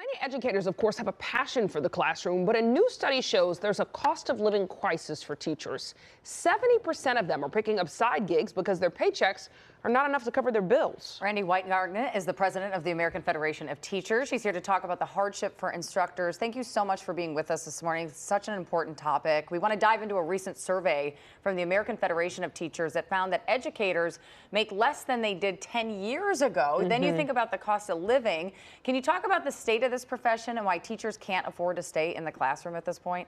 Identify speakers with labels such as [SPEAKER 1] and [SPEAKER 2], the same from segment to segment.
[SPEAKER 1] Many educators, of course, have a passion for the classroom, but a new study shows there's a cost of living crisis for teachers. 70% of them are picking up side gigs because their paychecks are not enough to cover their bills.
[SPEAKER 2] Randi Weingarten is the president of the American Federation of Teachers. She's here to talk about the hardship for instructors. Thank you so much for being with us this morning. It's such an important topic. We want to dive into a recent survey from the American Federation of Teachers that found that educators make less than they did 10 years ago. Then you think about the cost of living. Can you talk about the state of this profession and why teachers can't afford to stay in the classroom at this point?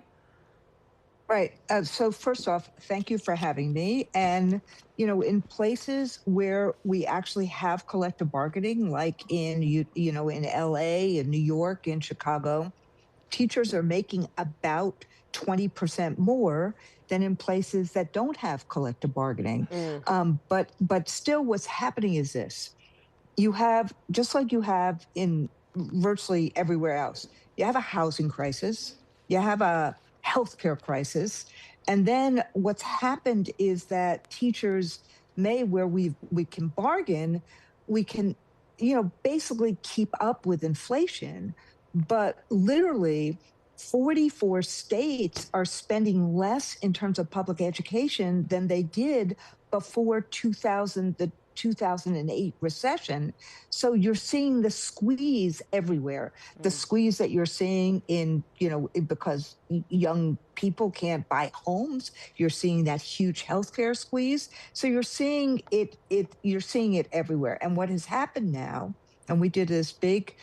[SPEAKER 3] Right. So first off, thank you for having me. And, in places where we actually have collective bargaining, like in LA, in New York, in Chicago, teachers are making about 20% more than in places that don't have collective bargaining. But still what's happening is this. You have, just like you have in virtually everywhere else, you have a housing crisis, you have a healthcare crisis. And then what's happened is that teachers where we can bargain, we can, basically keep up with inflation. But literally 44 states are spending less in terms of public education than they did before the 2008 recession. So you're seeing the squeeze everywhere. The squeeze that you're seeing in, because young people can't buy homes, you're seeing that huge healthcare squeeze. So you're seeing you're seeing it everywhere. And what has happened now, and we did this big,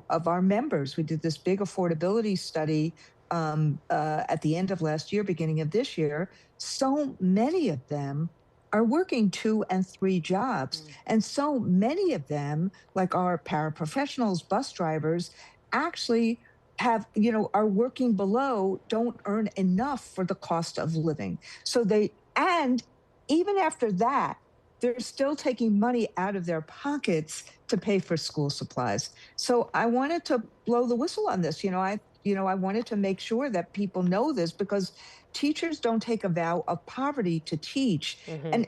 [SPEAKER 3] of our members, we did this big affordability study at the end of last year, beginning of this year. So many of them are working 2 and 3 jobs. And so many of them, like our paraprofessionals, bus drivers, actually are working below, don't earn enough for the cost of living. And even after that, they're still taking money out of their pockets to pay for school supplies. So I wanted to blow the whistle on this. I wanted to make sure that people know this, because teachers don't take a vow of poverty to teach.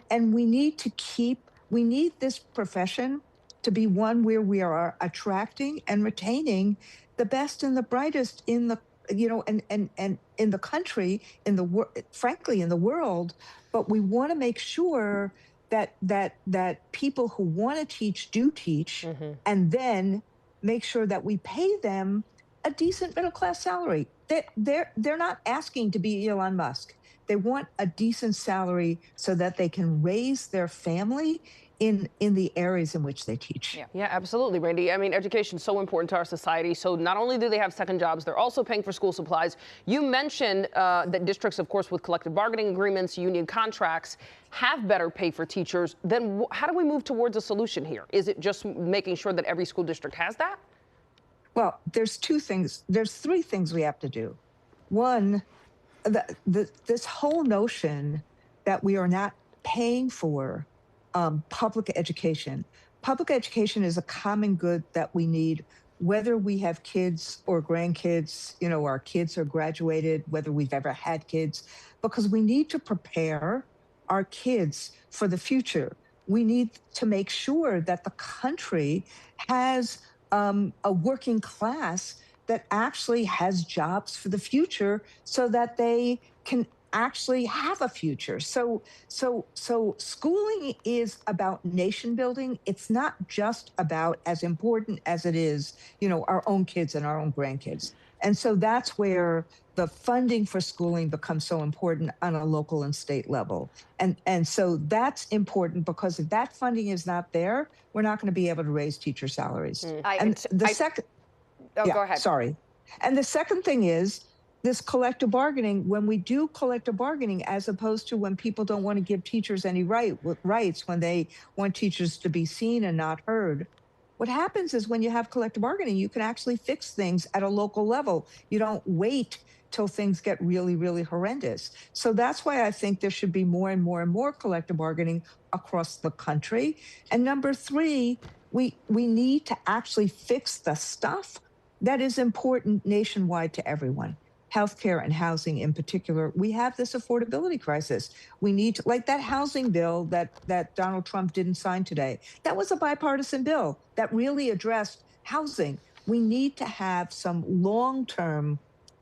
[SPEAKER 3] And we need this profession to be one where we are attracting and retaining the best and the brightest in the, and in the country, frankly, in the world. But we want to make sure that people who want to teach do teach, and then make sure that we pay them a decent middle-class salary. They're not asking to be Elon Musk. They want a decent salary so that they can raise their family in the areas in which they teach.
[SPEAKER 1] Yeah, absolutely, Randi. I mean, education is so important to our society. So not only do they have second jobs, they're also paying for school supplies. You mentioned that districts, of course, with collective bargaining agreements, union contracts, have better pay for teachers. Then how do we move towards a solution here? Is it just making sure that every school district has that?
[SPEAKER 3] Well, there's 3 things we have to do. One, this whole notion that we are not paying for public education. Public education is a common good that we need, whether we have kids or grandkids, our kids are graduated, whether we've ever had kids, because we need to prepare our kids for the future. We need to make sure that the country has a working class that actually has jobs for the future, so that they can actually have a future. So schooling is about nation building. It's not just about, as important as it is, our own kids and our own grandkids. And so that's where the funding for schooling becomes so important on a local and state level. And so that's important, because if that funding is not there, we're not going to be able to raise teacher salaries.
[SPEAKER 2] Go ahead.
[SPEAKER 3] Sorry. And the second thing is this collective bargaining. When we do collective bargaining, as opposed to when people don't want to give teachers any rights, when they want teachers to be seen and not heard, what happens is when you have collective bargaining, you can actually fix things at a local level. You don't wait till things get really, really horrendous. So that's why I think there should be more and more and more collective bargaining across the country. And number 3, we need to actually fix the stuff that is important nationwide to everyone. Healthcare and housing in particular. We have this affordability crisis. We need to, like that housing bill that Donald Trump didn't sign today. That was a bipartisan bill that really addressed housing. we need to have some long-term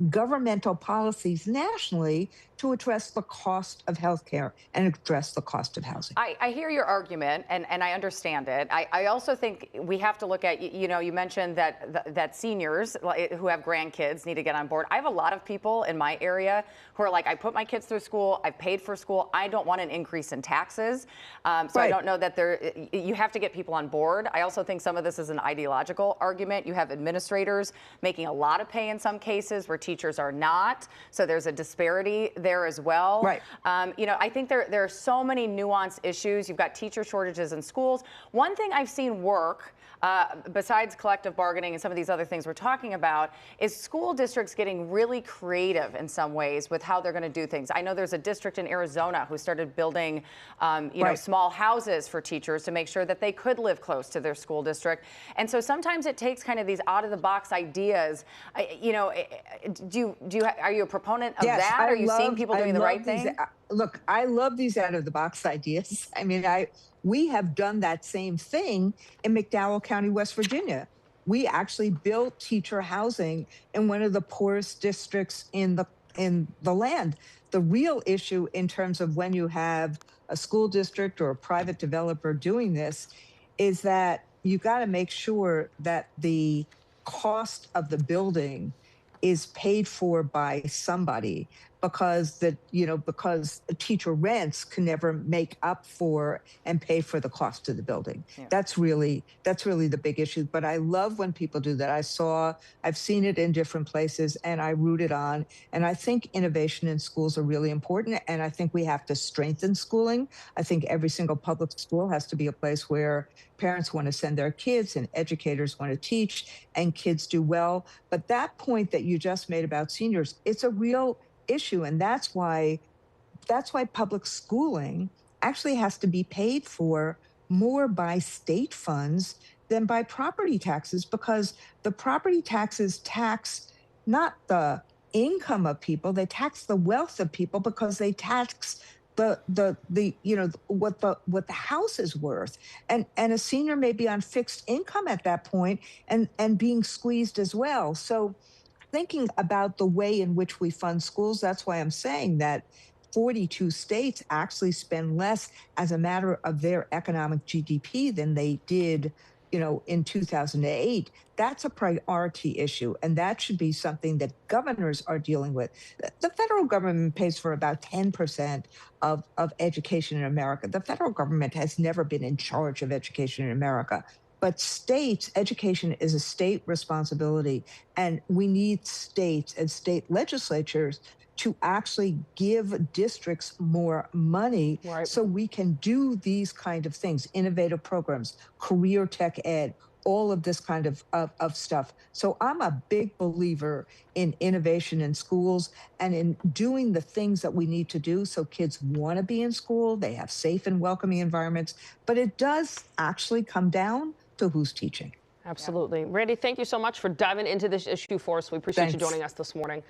[SPEAKER 3] governmental policies nationally to address the cost of healthcare and address the cost of housing.
[SPEAKER 2] I hear your argument, and I understand it. I also think we have to look at, you mentioned that seniors who have grandkids need to get on board. I have a lot of people in my area who are like, I put my kids through school, I've paid for school, I don't want an increase in taxes. So I don't know that you have to get people on board. I also think some of this is an ideological argument. You have administrators making a lot of pay in some cases where teachers are not. So there's a disparity there as well.
[SPEAKER 3] Right.
[SPEAKER 2] I think there are so many nuanced issues. You've got teacher shortages in schools. One thing I've seen work, besides collective bargaining and some of these other things we're talking about, is school districts getting really creative in some ways with how they're going to do things. I know there's a district in Arizona who started building, small houses for teachers to make sure that they could live close to their school district. And so sometimes it takes kind of these out-of-the-box ideas. Are you a proponent of
[SPEAKER 3] Yes,
[SPEAKER 2] that? Are you seeing people doing the right thing?
[SPEAKER 3] Look, I love these out-of-the-box ideas. I mean, we have done that same thing in McDowell County, West Virginia. We actually built teacher housing in one of the poorest districts in the land. The real issue in terms of when you have a school district or a private developer doing this is that you got to make sure that the cost of the building is paid for by somebody, because because teacher rents can never make up for and pay for the cost of the building. Yeah. That's really the big issue. But I love when people do that. I've seen it in different places, and I root it on. And I think innovation in schools are really important. And I think we have to strengthen schooling. I think every single public school has to be a place where parents want to send their kids and educators want to teach and kids do well. But that point that you just made about seniors, it's a real issue. And that's why public schooling actually has to be paid for more by state funds than by property taxes, because the property taxes tax not the income of people, they tax the wealth of people, because they tax what the house is worth. And a senior may be on fixed income at that point and being squeezed as well. So thinking about the way in which we fund schools, that's why I'm saying that 42 states actually spend less as a matter of their economic GDP than they did, in 2008. That's a priority issue, and that should be something that governors are dealing with. The federal government pays for about 10% of education in America. The federal government has never been in charge of education in America. But states, education is a state responsibility, and we need states and state legislatures to actually give districts more money, right, so we can do these kind of things, innovative programs, career tech ed, all of this kind of stuff. So I'm a big believer in innovation in schools and in doing the things that we need to do so kids want to be in school, they have safe and welcoming environments. But it does actually come down to who's teaching.
[SPEAKER 1] Absolutely. Randi, thank you so much for diving into this issue for us. We appreciate you joining us this morning.